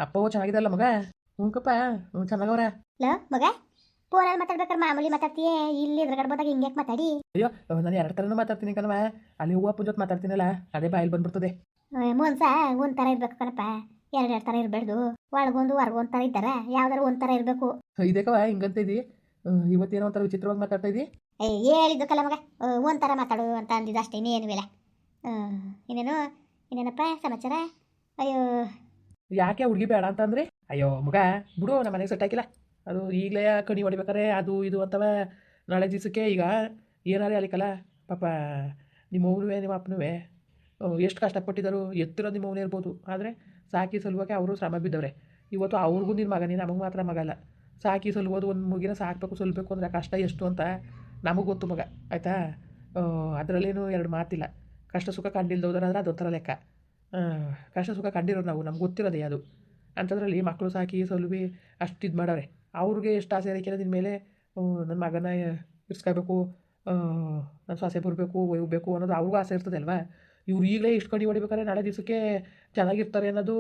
ಅಪ್ಪವು ಚೆನ್ನಾಗಿದಲ್ಲ ಮಗ? ಹ್ಞೂಕಪ್ಪ. ಹ್ಞೂ ಚೆನ್ನಾಗವ್ರ. ಲೋ ಮಗ, ಫೋನಲ್ಲಿ ಮಾತಾಡ್ಬೇಕಾದ್ರೆ ಮಾಮೂಲಿ ಮಾತಾಡ್ತೀಯೇ, ಇಲ್ಲಿ ಎದುರುಗಡೆ ಬಂದಾಗ ಹಿಂಗ್ಯಾಕೆ ಮಾತಾಡಿ? ಅಯ್ಯೋ, ನಾನು ಎರಡು ಥರನೂ ಮಾತಾಡ್ತೀನಿ ಕಣವ. ಅಲ್ಲಿ ಹೂವು ಅಪ್ಪನ ಜೊತೆ ಮಾತಾಡ್ತೀನಲ್ಲ, ಅದೇ ಬಾಯಲ್ಲಿ ಬಂದ್ಬಿಡ್ತದೆ. ಮೋನ್ಸ ಒಂಥರ ಇರ್ಬೇಕು ಕಣಪ್ಪ, ಎರಡೆರಡು ಥರ ಇರಬಾರ್ದು. ಒಳಗೊಂದು ಹೊರಗೊಂದು ಥರ ಇದ್ದಾರೆ, ಯಾವ್ದಾರು ಒಂಥರ ಇರಬೇಕು. ಇದಕ್ಕವ ಹಿಂಗಂತ ಇದ್ದಿ? ಇವತ್ತೇನೋ ಒಂಥರ ವಿಚಿತ್ರವಾಗಿ ಮಾತಾಡ್ತಾ ಇದ್ದಿ. ಹೇಳಿದ್ದಕ್ಕಲ್ಲ ಮಗ, ಒಂಥರ ಮಾತಾಡು ಅಂತ ಅಂದಿದ್ದು ಅಷ್ಟೇ, ಇನ್ನೇನು ಇಲ್ಲ. ಇನ್ನೇನು, ಇನ್ನೇನಪ್ಪ ಸಮಾಚಾರ? ಅಯ್ಯೋ, ಯಾಕೆ ಹುಡುಗಿ ಬೇಡ ಅಂತಂದ್ರೆ? ಅಯ್ಯೋ ಮಗ, ಬಿಡು, ನಮ್ಮ ಮನೆಗೆ ಸೆಟ್ ಹಾಕಿಲ್ಲ. ಅದು ಈಗಲೇ ಕಣಿ ಹೊಡಿಬೇಕಾರೆ ಅದು ಇದು ಅಂತವ. ನಾಳೆ ದಿವಸಕ್ಕೆ ಈಗ ಏನಾರೇ ಅಲಿಕಲ್ಲ ಪಾಪ. ನಿಮ್ಮ ಅವ್ನೂ ನಿಮ್ಮ ಅಪ್ಪನೂ ಎಷ್ಟು ಕಷ್ಟಪಟ್ಟಿದ್ದರು. ಎತ್ತಿರೋದು ನಿಮ್ಮ ಅವನೇ ಇರ್ಬೋದು, ಆದರೆ ಸಾಕಿ ಸಲುವಾಗಿ ಅವರು ಶ್ರಮ ಬಿದ್ದವ್ರೆ. ಇವತ್ತು ಅವ್ರಿಗೂ ನಿನ್ನ ಮಗನೇ, ನಮಗೆ ಮಾತ್ರ ಮಗ ಅಲ್ಲ. ಸಾಕಿ ಸಲುವುದು ಒಂದು ಮುಗಿನ ಸಾಕಬೇಕು ಸಲ್ಬೇಕು ಅಂದರೆ ಕಷ್ಟ ಎಷ್ಟು ಅಂತ ನಮಗೆ ಗೊತ್ತು ಮಗ, ಆಯಿತಾ? ಅದರಲ್ಲೇನು ಎರಡು ಮಾತಿಲ್ಲ. ಕಷ್ಟ ಸುಖ ಕಂಡಿಲ್ದೋದ್ರಾದ್ರೆ ಅದೊಂಥರ ಲೆಕ್ಕ. ಕಷ್ಟ ಸುಖ ಕಂಡಿರೋದು ನಾವು, ನಮ್ಗೆ ಗೊತ್ತಿರೋದೇ ಅದು. ಅಂಥದ್ರಲ್ಲಿ ಮಕ್ಕಳು ಸಾಕಿ ಸಲುವಿ ಅಷ್ಟು ಇದು ಮಾಡವ್ರೆ. ಅವ್ರಿಗೆ ಎಷ್ಟು ಆಸೆ ಇರೋಕ್ಕಿಲ್ಲ ನಿನ್ನ ಮೇಲೆ. ನನ್ನ ಮಗನ ಇರ್ಸ್ಕೋಬೇಕು, ನನ್ನ ಸೊಸೆ ಬರಬೇಕು, ಒಯ್ಯಬೇಕು ಅನ್ನೋದು ಅವ್ರಿಗೂ ಆಸೆ ಇರ್ತದೆ ಅಲ್ವಾ? ಇವ್ರು ಈಗಲೇ ಇಷ್ಟು ಕಣಿ ಹೊಡಿಬೇಕಾದ್ರೆ ನಾಳೆ ದಿವಸಕ್ಕೆ ಚೆನ್ನಾಗಿರ್ತಾರೆ ಅನ್ನೋದು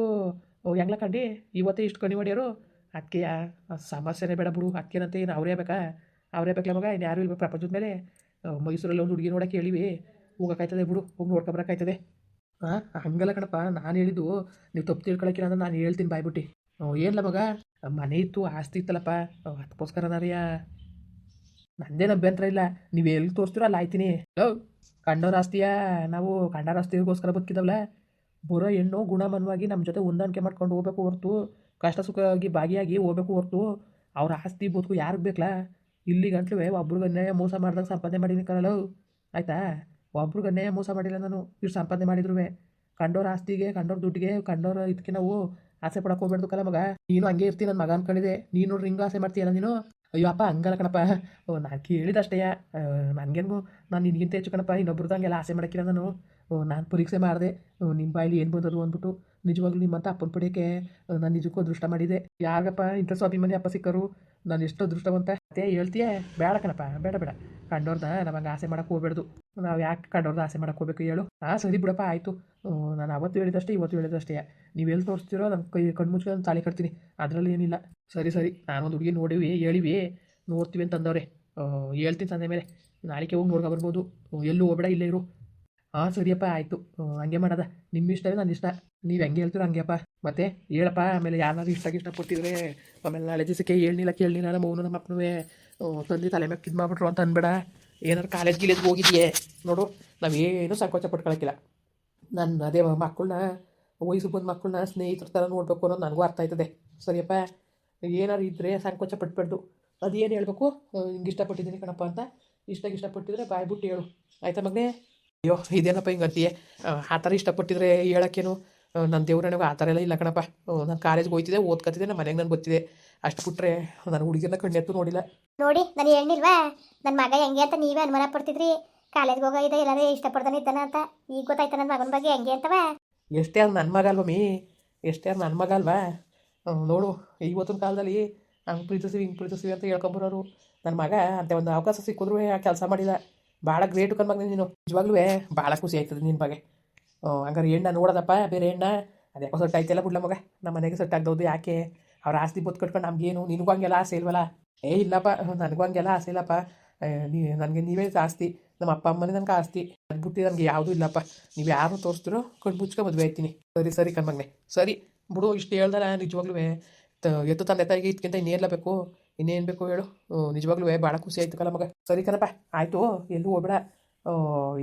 ಹೆಂಗ್ಲ ಕಂಡು ಇವತ್ತೇ ಇಷ್ಟು ಕಣಿ ಹೊಡಿಯೋರು. ಅದಕ್ಕೆ ಸಮಸ್ಯೆನೇ ಬೇಡ ಬಿಡು. ಅದಕ್ಕೇನಂತೆ ಏನು ಅವರೇ ಬೇಕಾ? ಅವರೇ ಬೇಕಲ್ಲ ಮಗ, ಇನ್ನು ಯಾರು ಇಲ್ಬೇಕು ಪ್ರಪಂಚದ ಮೇಲೆ? ಮೈಸೂರಲ್ಲಿ ಒಂದು ಹುಡುಗಿ ನೋಡೋಕೆ ಹೇಳಿವಿ, ಹೋಗೋಕ್ಕಾಯ್ತದೆ ಬಿಡು, ಹೋಗಿ ನೋಡ್ಕೊಬರಕ್ಕಾಯ್ತದೆ. ಹಂಗಲ್ಲ ಕಣಪ್ಪ, ನಾನು ಹೇಳಿದ್ದು ನೀವು ತಪ್ಪು ತಿಳ್ಕೊಳಕ್ಕಿಲ್ಲ ಅಂದ್ರೆ ನಾನು ಹೇಳ್ತೀನಿ ಬಾಯ್ಬಿಟ್ಟು. ಏನಿಲ್ಲ ಮಗ, ಮನೆ ಇತ್ತು, ಆಸ್ತಿ ಇತ್ತಲ್ಲಪ್ಪ, ಅದಕ್ಕೋಸ್ಕರ ನಾರಿಯ ನಂದೇನು ಅಭ್ಯಂತರ ಇಲ್ಲ. ನೀವು ಎಲ್ಲಿ ತೋರಿಸ್ತೀರೋ ಅಲ್ಲಿ ಆಯ್ತೀನಿ. ಕಂಡೋರ ಆಸ್ತಿಯ ನಾವು ಕಂಡೋರ ಆಸ್ತಿಗೋಸ್ಕರ ಬದುಕಿದವಲ್ಲ. ಬರೋ ಹೆಣ್ಣು ಗುಣಮನವಾಗಿ ನಮ್ಮ ಜೊತೆ ಹೊಂದಾಣಿಕೆ ಮಾಡ್ಕೊಂಡು ಹೋಗ್ಬೇಕು ಹೊರ್ತು, ಕಷ್ಟ ಸುಖವಾಗಿ ಭಾಗಿಯಾಗಿ ಹೋಗ್ಬೇಕು ಹೊರ್ತು ಅವ್ರ ಆಸ್ತಿ ಬದುಕು ಯಾರಿಗೆ ಬೇಕಲ್ಲ? ಇಲ್ಲಿ ಗಂಟ್ಲು ಒಬ್ರಿಗೆ ಅನ್ಯಾಯ ಮೋಸ ಮಾಡ್ದಾಗ ಸಂಪಾದನೆ ಮಾಡೀನಿ ಕಣಲ್ಲ, ಆಯಿತಾ? ಒಬ್ರಿಗೆ ಅನ್ಯಾಯ ಮೋಸ ಮಾಡಿಲ್ಲ ನಾನು. ಇಷ್ಟು ಸಂಪಾದನೆ ಮಾಡಿದ್ರು ಕಂಡೋರ ಆಸ್ತಿಗೆ, ಕಂಡೋರ ದುಡ್ಡಿಗೆ, ಕಂಡೋರ ಇದಕ್ಕೆ ನಾವು ಆಸೆ ಪಡಕ್ಕೆ ಹೋಗ್ಬೇಡ್ದು ಕಲ ಮಗ. ನೀನು ಹಂಗೆ ಇರ್ತೀನಿ ನನ್ನ ಮಗ ಅಂದ್ಕೊಂಡಿದ್ದೆ. ನೀನು ನೋಡ್ರಿ ಹಿಂಗೆ ಆಸೆ ಮಾಡ್ತೀಯಲ್ಲ ನೀನು. ಅಯ್ಯೋ ಅಪ್ಪ, ಹಂಗಲ್ಲ ಕಣಪ್ಪ, ನಾನು ಕೇಳಿದಷ್ಟೇ. ನನಗೇನು, ನಾನು ನಿನಗಿಂತ ಹೆಚ್ಚು ಕಣಪ್ಪ, ಇನ್ನೊಬ್ರದ್ದು ಹಂಗೆಲ್ಲ ಆಸೆ ಮಾಡೋಕ್ಕಿಲ್ಲ ನಾನು. ನಾನು ಪರೀಕ್ಷೆ ಮಾಡಿದೆ, ನಿಮ್ಮ ಬಾಯಲ್ಲಿ ಏನು ಬಂದದು ಅಂದ್ಬಿಟ್ಟು. ನಿಜವಾಗ್ಲೂ ನಿಮ್ಮಂತ ಅಪ್ಪನ ಪಡೆಯೋಕ್ಕೆ ನಾನು ನಿಜಕ್ಕೂ ಅದೃಷ್ಟ ಮಾಡಿದೆ. ಯಾಗಪ್ಪ ಇಂಥ ಸ್ವಾಭಿಮಾನಿ ಅಪ್ಪ ಸಿಕ್ಕರು, ನಾನು ಎಷ್ಟು ಅದೃಷ್ಟವಂತ ಅದೇ ಹೇಳ್ತೀಯೇ. ಬೇಡ ಕಣಪ್ಪ, ಬೇಡ ಬೇಡ, ಕಂಡೋರ್ದ ನಮಗೆ ಆಸೆ ಮಾಡೋಕ್ಕೆ ಹೋಗ್ಬೇಡ್ದು. ನಾವು ಯಾಕೆ ಕಂಡೋರ್ದ ಆಸೆ ಮಾಡೋಕ್ಕೆ ಹೋಗ್ಬೇಕು ಹೇಳು? ಸರಿ ಬಿಡಪ್ಪ, ಆಯಿತು. ನಾನು ಅವತ್ತು ಹೇಳಿದಷ್ಟೇ, ಇವತ್ತು ಹೇಳಿದಷ್ಟೇ. ನೀವು ಎಲ್ಲಿ ತೋರಿಸ್ತೀರೋ ನನ್ನ ಕಣ್ಣು ಮುಚ್ಕೊಂಡು ನಾನು ತಾಳಿ ಕಟ್ತೀನಿ, ಅದರಲ್ಲಿ ಏನಿಲ್ಲ. ಸರಿ ಸರಿ, ನಾನೊಂದು ಹುಡುಗಿ ನೋಡಿವಿ, ಹೇಳಿವಿ, ನೋಡ್ತೀವಿ ಅಂತಂದವ್ರೆ. ಹೇಳ್ತೀನಿ ಸಂಜೆ ಮೇಲೆ, ನಾಳೆಗೆ ಹೋಗಿ ನೋಡ್ಕೊ ಬರ್ಬೋದು. ಎಲ್ಲೂ ಹೋಗ್ಬೇಡ, ಇಲ್ಲೇ ಇರು. ಸರಿಯಪ್ಪ, ಆಯಿತು. ಹಂಗೆ ಮಾಡೋದ, ನಿಮ್ಮ ಇಷ್ಟವೇ ನನ್ನ ಇಷ್ಟ. ನೀವು ಹೆಂಗೆ ಹೇಳ್ತೀರೋ ಹಂಗೆಪ್ಪ. ಮತ್ತೆ ಹೇಳಪ್ಪ, ಆಮೇಲೆ ಯಾರು ಇಷ್ಟಪಟ್ಟಿದ್ರೆ ಆಮೇಲೆ ನಾಳೆ ದಿವಸಕ್ಕೆ ಹೇಳ್ನಿಲ್ಲ ಕೇಳಲಿಲ್ಲ ನಮ್ಮ ಅವನು ನಮ್ಮ ಅಪ್ಪನೂ ತಂದೆ ತಲೆ ಮ್ಯಾಗೆ ಇದು ಮಾಡ್ಬಿಟ್ರು ಅಂತ ಅನ್ಬೇಡ. ಏನಾರು ಕಾಲೇಜ್ ಗಿಲೇಜ್ಗೆ ಹೋಗಿದೆಯೇ ನೋಡು, ನಾವೇನು ಸಂಕೋಚ ಪಟ್ಕೊಳಕ್ಕಿಲ್ಲ. ನನ್ನ ಅದೇ ಮಕ್ಕಳನ್ನ, ವಯಸ್ಸು ಬಂದ ಮಕ್ಕಳನ್ನ ಸ್ನೇಹಿತರ ಥರ ನೋಡಬೇಕು ಅನ್ನೋದು ನನಗೂ ಅರ್ಥ ಆಯ್ತದೆ. ಸರಿಯಪ್ಪ, ಏನಾರು ಇದ್ದರೆ ಸಂಕೋಚ ಪಟ್ಬಿಡ್ದು. ಅದೇನು ಹೇಳ್ಬೇಕು, ಹಿಂಗೆ ಇಷ್ಟಪಟ್ಟಿದ್ದೀನಿ ಕಣಪ್ಪ ಅಂತ. ಇಷ್ಟಪಟ್ಟಿದ್ರೆ ಬಾಯ್ಬಿಟ್ಟು ಹೇಳು, ಆಯ್ತಾ ಮಗನೇ? ಅಯ್ಯೋ ಇದೇನಪ್ಪ ಹಿಂಗೆ ಅಂತೀಯೇ? ಆ ಥರ ಇಷ್ಟಪಟ್ಟಿದ್ರೆ ಹೇಳೋಕ್ಕೇನು? ನನ್ನ ದೇವ್ರನಿಗೆ ಆ ಥರ ಎಲ್ಲ ಇಲ್ಲ ಕಣಪ್ಪ. ನಾನು ಕಾಲೇಜ್ಗೆ ಹೋಗ್ತಿದ್ದೆ, ಓದ್ಕೊತಿದ್ದೆ, ನಮ್ಮ ಮನೆಗೆ ನಾನು ಗೊತ್ತಿದೆ. ಅಷ್ಟು ಬಿಟ್ಟರೆ ನಾನು ಹುಡುಗಿನ ಕಣ್ಣೆತ್ತು ನೋಡಿಲ್ಲ. ನೋಡಿ, ನಾನು ಹೇಳಿಲ್ವಾ ನನ್ನ ಮಗ ಹೆಂಗೆ ಅಂತ ನೀವೇ ಅನುಮಾನ ಪಡ್ತಿದ್ರಿ. ಕಾಲೇಜ್ಗೆ ಹೋಗೋಗಿದೆ, ಎಲ್ಲರೂ ಇಷ್ಟಪಡ್ತಾನೆ ಇದ್ದಾನ ಅಂತ. ಈಗ ಗೊತ್ತಾಯ್ತಾ ನನ್ನ ಮಗನ ಬಗ್ಗೆ ಹೆಂಗೆ ಅಂತವ? ಎಷ್ಟೇ ಅದು ನನ್ನ ಮಗ ಅಲ್ವ ಮೀ, ಎಷ್ಟೇ ಅದು ನನ್ನ ಮಗ ಅಲ್ವಾ? ನೋಡು, ಇವತ್ತಿನ ಕಾಲದಲ್ಲಿ ಹಂಗೆ ಪ್ರೀತಿಸ್ತೀವಿ, ಹಿಂಗೆ ಪ್ರೀತಿಸ್ತೀವಿ ಅಂತ ಹೇಳ್ಕೊಂಬರೋರು. ನನ್ನ ಮಗ ಅಂತ ಒಂದು ಅವಕಾಶ ಸಿಕ್ಕಿದ್ರು ಆ ಕೆಲಸ ಮಾಡಿಲ್ಲ. ಭಾಳ ಗ್ರೇಟು ಕಣ್ಮಗ ನೀನು, ನಿಜವಾಗ್ಲೂ ಭಾಳ ಖುಷಿ ಆಯ್ತದೆ ನಿನ್ನ ಬಗ್ಗೆ. ಹಂಗಾರೆ ಹೆಣ್ಣ ನೋಡೋದಪ್ಪ, ಬೇರೆ ಹೆಣ್ಣ ಅದ್ಯಾಕೋ ಸೆಟ್ ಆಯ್ತಲ್ಲ ಬಿಡ್ಲ ಮಗ. ನಮ್ಮ ಮನೆಗೆ ಸೆಟ್ ಆಗ್ದೌದು ಯಾಕೆ? ಅವ್ರ ಆಸ್ತಿ ಬೊತ್ತು ಕಟ್ಕೊಂಡು ನಮಗೇನು? ನಿನಗೂ ಹಂಗೆಲ್ಲ ಆಸೆ ಇಲ್ವಲ್ಲ? ಇಲ್ಲಪ್ಪ, ನನಗೂ ಹಂಗೆಲ್ಲ ಆಸೆ ಇಲ್ಲಪ್ಪ. ನನಗೆ ನೀವೇ ಆಸ್ತಿ, ನಮ್ಮ ಅಪ್ಪ ಅಮ್ಮನೇ ನನಗೆ ಆಸ್ತಿ. ಅದು ಬಿಟ್ಟು ನನಗೆ ಯಾವುದೂ ಇಲ್ಲಪ್ಪ. ನೀವು ಯಾರು ತೋರಿಸ್ತೀರೋ ಕಣ್ಣು ಮುಚ್ಕೊ ಮದುವೆ ಆಯ್ತೀನಿ. ಸರಿ ಸರಿ ಕಣ್ಮಗನೆ, ಸರಿ ಬಿಡು. ಇಷ್ಟು ಹೇಳ್ದಲ್ಲ, ನಿಜವಾಗ್ಲೂ ಎತ್ತು ತಂದೆ ತಾಯಿಗೆ ಇದಕ್ಕಿಂತ ಇನ್ನೇಲ್ಲ ಬೇಕು? ಇನ್ನೇನು ಬೇಕು ಹೇಳು? ನಿಜವಾಗ್ಲೂ ಭಾಳ ಖುಷಿ ಆಯ್ತು ಕಲ ಮಗ. ಸರಿ ಕಣಪ್ಪ, ಆಯಿತು. ಎಲ್ಲೂ ಹೋಗ್ಬೇಡ,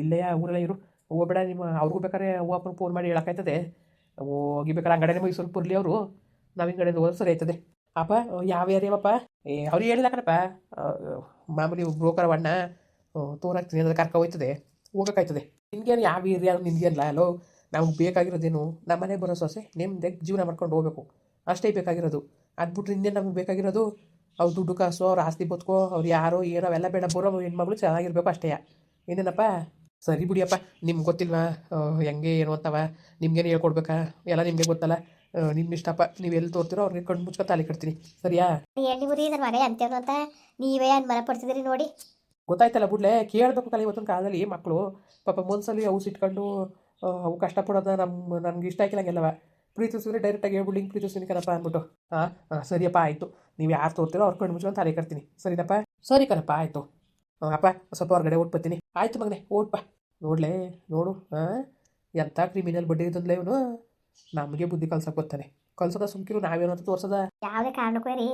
ಇಲ್ಲೇ ಊರಲ್ಲೇ ಇರು. ಹೋಗ್ಬೇಡ. ನಿಮ್ಮ ಅವ್ರಿಗೂ ಬೇಕಾದ್ರೆ ಅಪ್ಪನ ಫೋನ್ ಮಾಡಿ ಹೇಳೋಕ್ಕಾಯ್ತದೆ. ಹೋಗಿಬೇಕಾರೆ ಅಂಗಡಿನೇ ಮೈಸೂರು ಬರಲಿ ಅವರು, ನಾವು ಹಿಂಗಡೆಯಿಂದ ಹೋದ್ರೆ ಸರಿ ಆಯ್ತದೆ. ಅಪ್ಪ ಯಾವ ಏರಿಯಾವಪ್ಪ? ಅವ್ರಿಗೆ ಹೇಳಿಲ್ಲ ಕಣಪ್ಪ, ಮಾಮೂಲಿ ಬ್ರೋಕರ್ ಅಣ್ಣ ತೋರಾಗ್ತೀನಿ ಅಂದರೆ ಕರ್ಕೊ ಹೋಯ್ತದೆ, ಹೋಗೋಕ್ಕಾಯ್ತದೆ. ನಿನ್ಗೇನು ಯಾವ ಏರಿಯಾ ನಿನ್ಗೇನಲ್ಲ ಅಲ್ಲೋ? ನಮ್ಗೆ ಬೇಕಾಗಿರೋದೇನು, ನಮ್ಮ ಮನೆಗೆ ಬರೋ ಸೊಸೆ ನಿಮ್ದೆ ಜೀವನ ಮಾಡ್ಕೊಂಡು ಹೋಗ್ಬೇಕು, ಅಷ್ಟೇ ಬೇಕಾಗಿರೋದು. ಅದು ಬಿಟ್ರೆ ಇನ್ನೇನು ನಮ್ಗೆ ಬೇಕಾಗಿರೋದು? ಅವ್ರು ದುಡ್ಡು ಕಾಸು, ಅವ್ರು ಆಸ್ತಿ ಬದುಕೋ, ಅವ್ರು ಯಾರೋ ಏನೋ ಅವೆಲ್ಲ ಬೇಡ. ಬರೋ ಹೆಣ್ಮಗಳು ಚೆನ್ನಾಗಿರ್ಬೇಕು ಅಷ್ಟೇ. ಏನೇನಪ್ಪ? ಸರಿ ಬಿಡಿಯಪ್ಪ, ನಿಮ್ಗೆ ಗೊತ್ತಿಲ್ವಾ ಹೆಂಗೆ ಏನು ಅಂತವ? ನಿಮ್ಗೇನು ಹೇಳ್ಕೊಡ್ಬೇಕಾ? ಎಲ್ಲ ನಿಮಗೆ ಗೊತ್ತಲ್ಲ. ನಿಮ್ಮ ಇಷ್ಟಪ್ಪ, ನೀವು ಎಲ್ಲಿ ತೋರ್ತಿರೋ ಅವ್ರಿಗೆ ಕಣ್ಣು ಮುಚ್ಕೊ ತಾಲಿ ಕಟ್ತೀನಿ, ಸರಿಯಾ? ಹೇಳಿ ಬರೀ ನನ್ನ ಮಗ ಅಂತೇನು ಅಂತ ನೀವೇ ಅನುಮಾನ ಪಡ್ತಿದ್ದೀರಿ ನೋಡಿ. ಗೊತ್ತಾಯ್ತಲ್ಲ ಬಿಡ್ಲೆ, ಕೇಳಬೇಕು ಕಲ. ಇವತ್ತಿನ ಕಾಲದಲ್ಲಿ ಮಕ್ಕಳು ಪಾಪ ಮನ್ಸಲ್ಲಿ ಅವು ಸಿಟ್ಕೊಂಡು ಅವು ಕಷ್ಟಪಡೋದನ್ನ ನನಗೆ ಇಷ್ಟ ಆಗಿಲ್ಲ ಹಂಗೆಲ್ಲವ. ಪ್ರೀತಿಸಿದ್ರೆ ಡೈರೆಕ್ಟಾಗಿ ಹೇಳ್ಬಿಡಿ ಹಿಂಗೆ ಪ್ರೀತಿಸ್ತೀನಿ ಕಣಪ್ಪ ಅಂದ್ಬಿಟ್ಟು ಹಾಂ ಹಾಂ ಸರಿಯಪ್ಪ ಆಯಿತು. ನೀವು ಯಾರು ತೋರ್ತೀರೋ ಅವ್ರ ಕಣ್ಣು ಮುಚ್ಕೊಂಡು ತಲೆ ಕಟ್ತೀನಿ ಸರಿನಪ್ಪ. ಸರಿ ಕಣಪ್ಪ ಆಯಿತು. ಅಪ್ಪ ಸ್ವಲ್ಪ ಹೊರಗಡೆ ಓಡ್ಬತ್ತೀನಿ. ಆಯಿತು ಮಗನೇ ಓಡ್ಪ. ನೋಡ್ಲೇ ನೋಡು ಹಾಂ ಎಂಥ ಕ್ರಿಮಿನಲ್ ಬಡ್ಡಿ ಇದ್ದಂದ್ಲೇ ಇವನು. ನಮಗೆ ಬುದ್ಧಿ ಕಲ್ಸಕ್ಕೆ ಬರ್ತಾನೆ. ಕಲ್ಸೋದ ಸುಮ್ಕಿರು ನಾವೇನು ಅಂತ ತೋರ್ಸದ. ಯಾವುದೇ ಕಾರಣಕ್ಕೂ ರೀ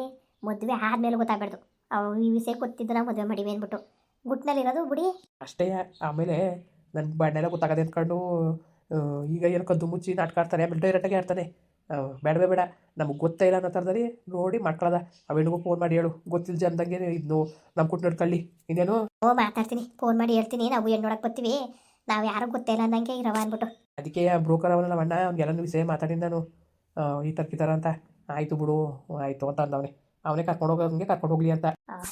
ಮದುವೆ ಆದ್ಮೇಲೆ ಗೊತ್ತಾಗ್ಬಾರ್ದು. ಅವು ಈ ವಿಷಯ ಗೊತ್ತಿದ್ರೆ ನಾವು ಮದುವೆ ಮಾಡಿವಿ ಅಂದ್ಬಿಟ್ಟು ಗುಟ್ನಲ್ಲಿರೋದು ಬಿಡಿ ಅಷ್ಟೇ. ಆಮೇಲೆ ನನ್ನ ಬಣ್ಣೆಲ್ಲ ಗೊತ್ತಾಗದೆ ಅಂದ್ಕೊಂಡು ಈಗ ಏನು ಕದ್ದು ಮುಚ್ಚಿ ನಾಟಕ ಆಡ್ತಾರೆ. ಆಮೇಲೆ ಡೈರೆಕ್ಟಾಗಿ ಆಡ್ತಾನೆ. ಬೇಡವೇ ಬೇಡ, ನಮಗೆ ಗೊತ್ತೇ ಇಲ್ಲ ಅನ್ನೋ ಥರದಲ್ಲಿ ನೋಡಿ ಮಾಡ್ಕೊಳ್ಳೋದ. ಆ ಹೆಣ್ಣಿಗೂ ಫೋನ್ ಮಾಡಿ ಹೇಳು ಗೊತ್ತಿಲ್ಲ ಜನದಂಗೆ ಇದನ್ನು ನಮ್ಮ ಕುಟ್ಟು ನಡ್ಕೊಳ್ಳಿ ಇನ್ನೇನು. ಮಾತಾಡ್ತೀನಿ, ಫೋನ್ ಮಾಡಿ ಹೇಳ್ತೀನಿ. ನಾವು ಹೆಣ್ಣು ನೋಡಕ್ಕೆ ಬರ್ತೀವಿ, ನಾವು ಯಾರು ಗೊತ್ತೇ ಇಲ್ಲ ಅಂದಂಗೆ ಇರವ ಅಂದ್ಬಿಟ್ಟು. ಅದಕ್ಕೆ ಆ ಬ್ರೋಕರ್ ಅವನಲ್ಲ ಅಣ್ಣ ಅವ್ನಿಗೆಲ್ಲ ವಿಷಯ ಮಾತಾಡಿ ನಾನು ಈ ಥರ ಅಂತ. ಆಯಿತು ಬಿಡು ಆಯಿತು ಅಂತ ಅಂದವನೇ. ಅವನೇ ಕರ್ಕೊಂಡು ಹೋಗೋಂಗೆ ಕರ್ಕೊಂಡು ಹೋಗ್ಲಿ ಅಂತ.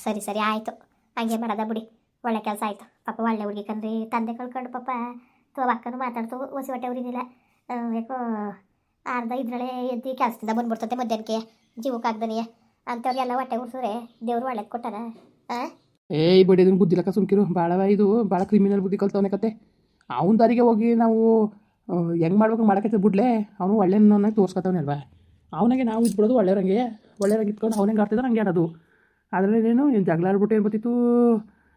ಸರಿ ಸರಿ ಆಯಿತು, ಹಂಗೆ ಮಾಡೋದ ಬಿಡಿ. ಒಳ್ಳೆ ಕೆಲಸ ಆಯಿತು. ಪಾಪ ಒಳ್ಳೆ ಹುಡುಗಿ ಕಣ್ರಿ, ತಂದೆ ಕಳ್ಕೊಂಡು ಪಾಪ ಅಕ್ಕನೂ ಮಾತಾಡ್ತು ಹೊಸಿ ಹೊಟ್ಟೆ ಅವ್ರಿನಿಲ್ಲ. ಯಾಕೋ ಅರ್ಧ ಇದ್ರಳೆ ಎದ್ದು ಕೆಲಸದಿಂದ ಬಂದ್ಬಿಡ್ತತೆ ಮಧ್ಯಾಹ್ನಕ್ಕೆ ಜೀವಕ್ಕಾಗ್ದನಿಯ ಅಂಥವ್ರಿಗೆಲ್ಲ ಹೊಟ್ಟೆ ಉರ್ಸಿದ್ರೆ ದೇವ್ರು ಒಳ್ಳೇದು ಕೊಟ್ಟಾನ. ಏಯ್ ಬಡಿ ಅದನ್ನು ಬುದ್ಧಿ ಲೆಕ್ಕ ಸುಮ್ಕಿರು. ಭಾಳ ಇದು ಭಾಳ ಕ್ರಿಮಿನಲ್ ಬುದ್ಧಿ ಕಲ್ತವನೇ ಕತೆ. ಅವನ ದಾರಿಗೆ ಹೋಗಿ ನಾವು ಹೆಂಗೆ ಮಾಡ್ಬೇಕು ಮಾಡೋಕ್ಕೆ ಬಿಡ್ಲೆ. ಅವನು ಒಳ್ಳೆಯನ್ನ ತೋರ್ಸ್ಕೊತವನೇ ಅಲ್ವಾ. ಅವನಿಗೆ ನಾವು ಇದ್ಬಿಡೋದು ಒಳ್ಳೆಯವ್ರಂಗೆ ಇಟ್ಕೊಂಡು ಅವನಿಗೆ ಆಡ್ತಿದ್ರೆ ಹಂಗೆ ಆಡೋದು. ಅದರಲ್ಲೇನು ಏನು ಜಗಳ ಆಡ್ಬಿಟ್ಟು ಏನು ಬರ್ತಿತ್ತು.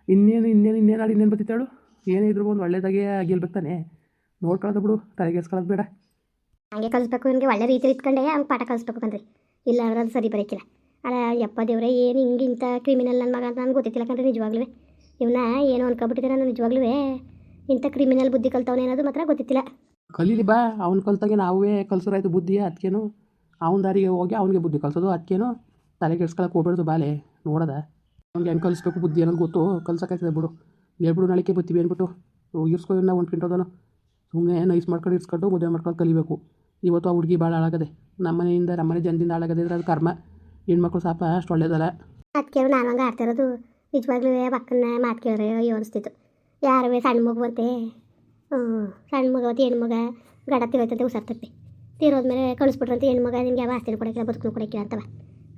ಇನ್ನೇನು ಆಡಿ ಇನ್ನೇನು ಬರ್ತಿತ್ತಾಳು. ಏನೇ ಇದ್ರು ಒಂದು ಒಳ್ಳೆಯದಾಗೆ ಗೆಲ್ಬೇಕು ತಾನೆ. ನೋಡ್ಕೊಳ್ಳೋದು ಬಿಡು, ತಲೆಗೆಸ್ಕೊಳ್ಳೋದು ಬೇಡ. ಹಂಗೆ ಕಲಿಸ್ಬೇಕು, ನಿಮಗೆ ಒಳ್ಳೆ ರೀತಿಲಿ ಇಟ್ಕೊಂಡೆ ಹಂಗೆ ಪಾಠ ಕಲಿಸ್ಬೇಕು ಕಣ್ರಿ. ಇಲ್ಲ ಅಂದ್ರೆ ಅದು ಸರಿ ಬರೋಕ್ಕಿಲ್ಲ. ಅಲ್ಲ ಯಪ್ಪ ದೇವ್ರೆ, ಏನು ಹಿಂಗೆ ಇಂಥ ಕ್ರಿಮಿನಲ್ ನನ್ನ ಮಗ ಅಂತ ನನಗೆ ಗೊತ್ತಿಲ್ಲ ಕಣ್ರಿ. ನಿಜವಾಗ್ಲೂ ಇವನ್ನ ಏನೋ ಅನ್ಕೊಬಿಟ್ಟಿದ್ದೀರ. ನಾನು ನಿಜವಾಗ್ಲೂ ಇಂಥ ಕ್ರಿಮಿನಲ್ ಬುದ್ಧಿ ಕಲ್ತವನೇ ಅನ್ನೋದು ಮಾತ್ರ ಗೊತ್ತಿಲ್ಲ. ಕಲೀಲಿ ಬಾ, ಅವ್ನು ಕಲ್ತಾಗೆ ನಾವೇ ಕಲ್ಸೋರಾಯ್ತು ಬುದ್ಧಿ. ಅದಕ್ಕೇನು ಅವ್ನ ದಾರಿಗೆ ಹೋಗಿ ಅವ್ನಿಗೆ ಬುದ್ಧಿ ಕಲ್ಸೋದು. ಅದಕ್ಕೇನು ತಲೆಗೆಡ್ಸ್ಕೊಳಕ್ಕೆ ಹೋಗ್ಬೇಡ್ದು. ಬಾಲೆ ನೋಡೋದ ಅವ್ನಿಗೆ ಹೆಂಗೆ ಕಲಿಸ್ಬೇಕು ಬುದ್ಧಿ ಅನ್ನೋದು ಗೊತ್ತು. ಕಲ್ಸೋಕ್ಕಾಯ್ತದೆ ಬಿಡು. ಹೇಳ್ಬಿಡು ನಾಳೆಗೆ ಬರ್ತೀವಿ ಅಂದ್ಬಿಟ್ಟು ಇರ್ಸ್ಕೊಂಡು ನಾವು ಒಂದು ಪಿಂಟೋದನು ಸುಮ್ಮನೆ ನೈಸ್ ಮಾಡ್ಕೊಂಡು ಇರ್ಸ್ಕೊಂಡು ಮದುವೆ ಮಾಡ್ಕೊಂಡು ಕಲಿಬೇಕು. ಇವತ್ತು ಆ ಹುಡುಗಿ ಭಾಳ ಹಾಳಾಗದೆ. ನಮ್ಮನೆ ಜನದಿಂದ ಹಾಳಾಗದೆ ಇದ್ರೆ ಅದು ಕರ್ಮ. ಹೆಣ್ಮಕ್ಳು ಸಾಪ ಅಷ್ಟು ಒಳ್ಳೇದಲ್ಲ. ಅದಕ್ಕೆ ನಾನು ಹಂಗೆ ಆಡ್ತಿರೋದು. ನಿಜವಾಗ್ಲೂ ಅಕ್ಕನ ಮಾತು ಕೇಳಿದ್ರೆ ಅಯ್ಯೋ ಅನಿಸ್ತಿತ್ತು. ಯಾರು ಸಣ್ಣ ಮಗುವಂತೆ ಸಣ್ಣ ಮಗವತ್ತು ಹೆಣ್ಮಗ ಗಡ ತಿರೋಯ್ತದೆ ಹುಷಾರ್ ತಪ್ಪಿ ತೀರೋದ್ಮೇಲೆ ಕಳಿಸ್ಬಿಟ್ರಂತೆ. ಹೆಣ್ಮಗ ನಿಮ್ಗೆ ಯಾವ ಆಸ್ತಿನೂ ಕೊಡೋಕ್ಕಿಲ್ಲ, ಬದುಕು ಕೊಡೋಕ್ಕಿಲ್ಲ ಅಂತವ.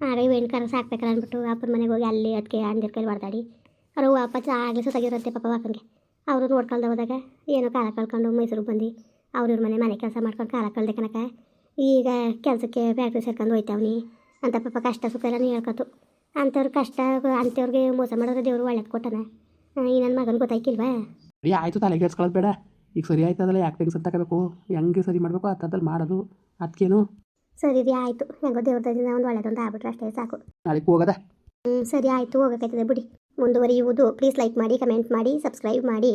ಆಗ ಇವು ಹೆಣ್ಣು ಕರ ಸಾಕ್ಬೇಕಲ್ಲ ಅಂದ್ಬಿಟ್ಟು ಅಪ್ಪನ ಮನೆಗೆ ಹೋಗಿ ಅಲ್ಲಿ ಅದಕ್ಕೆ ಅಂದಿರ ಕೈಲಿ ಹೊಡೆದಾಡಿ ಅವರು ವಾಪಸ್ ಆಗಲಿ ಸೊಸಾಗಿರಂತೆ ಪಾಪ ಅಕ್ಕನಿಗೆ. ಅವರು ನೋಡ್ಕೊಳ್ದೆ ಹೋದಾಗ ಏನೋ ಕಾಲ ಕಳ್ಕೊಂಡು ಮೈಸೂರಿಗೆ ಬಂದು ಅವ್ರ ಮನೆ ಕೆಲಸ ಮಾಡ್ಕೊಂಡು ಕಾಲ ಕಳ್ದೆ ಕನಕ. ಈಗ ಕೆಲಸಕ್ಕೆ ಫ್ಯಾಕ್ಟ್ರಿ ಸೇರ್ಕೊಂಡು ಹೋಯ್ತಾವ್ನಿ ಅಂತ ಪಾಪ ಕಷ್ಟ ಸುಖ ಎಲ್ಲ ಹೇಳ್ಕೊತು. ಅಂಥವ್ರ ಕಷ್ಟ ಅಂಥವ್ರಿಗೆ ಮೋಸ ಮಾಡೋದ್ರೆ ದೇವರು ಒಳ್ಳೇದು ಕೊಟ್ಟನ. ಈ ನನ್ನ ಮಗನ ಗೊತ್ತಾಯ್ಕಿಲ್ವಾ. ಆಯಿತು, ತಲೆಗೆಡ್ಸ್ಕೊಳ್ಳೋದು ಬೇಡ. ಈಗ ಸರಿ ಆಯ್ತದಲ್ಲ, ಯಾಕೆ ತೆಗೆದು ತಗೋಬೇಕು, ಹೆಂಗೆ ಸರಿ ಮಾಡಬೇಕು ಆ ಥರದಲ್ಲಿ ಮಾಡೋದು. ಅದಕ್ಕೇನು ಸರಿ ರೀ ಆಯಿತು. ಹೆಂಗೋ ದೇವ್ರದಿಂದ ಒಂದು ಒಳ್ಳೇದೊಂದು ಆಗ್ಬಿಟ್ರೆ ಅಷ್ಟೇ ಸಾಕು. ನಾಳೆಗೆ ಹೋಗೋದ. ಸರಿ ಆಯಿತು, ಹೋಗೋಕ್ಕಾಯ್ತದೆ ಬಿಡಿ. ಮುಂದುವರಿಯುವುದು. ಪ್ಲೀಸ್ ಲೈಕ್ ಮಾಡಿ, ಕಮೆಂಟ್ ಮಾಡಿ, ಸಬ್ಸ್ಕ್ರೈಬ್ ಮಾಡಿ.